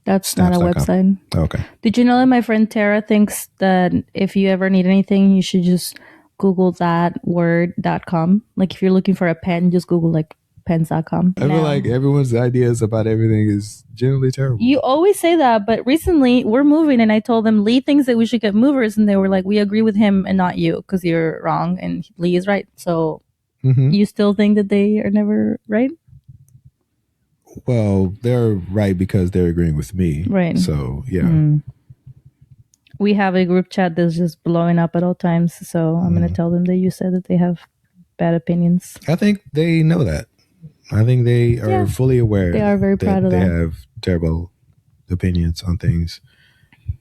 That's stamps. Not a website. Okay. Did you know that my friend Terra thinks that if you ever need anything, you should just Google that word.com? Like if you're looking for a pen, just Google like pens.com. I feel like everyone's ideas about everything is generally terrible. You always say that, but recently we're moving and I told them Lee thinks that we should get movers, and they were like, we agree with him and not you because you're wrong and Lee is right. So you still think that they are never right? Well, they're right because they're agreeing with me. Right. So, yeah. We have a group chat that's just blowing up at all times. So I'm going to tell them that you said that they have bad opinions. I think they know that. I think they are fully aware. They are very proud of that. They have terrible opinions on things.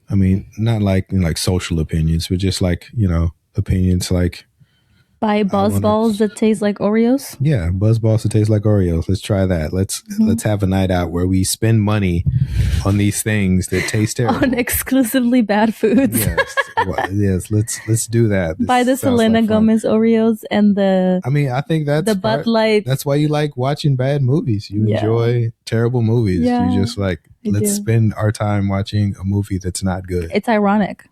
I mean, not like social opinions, but just like, opinions like, buy buzzballs that taste like Oreos? Yeah, buzzballs that taste like Oreos. Let's try that. Let's have a night out where we spend money on these things that taste terrible. On exclusively bad foods. Yes. Let's do that. Buy the Selena Gomez Oreos and the. I mean, I think that's the Bud Light. That's why you like watching bad movies. You enjoy terrible movies. Yeah, you just like let's spend our time watching a movie that's not good. It's ironic.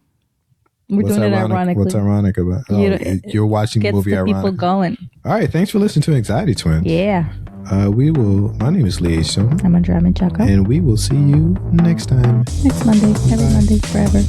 We're doing it ironically. What's ironic about it? You're watching the movie ironically. People going. All right, thanks for listening to Anxiety Twins. Yeah. My name is Lee H. I'm Andrea Menchaca. And we will see you next time. Next Monday. Every Monday, forever.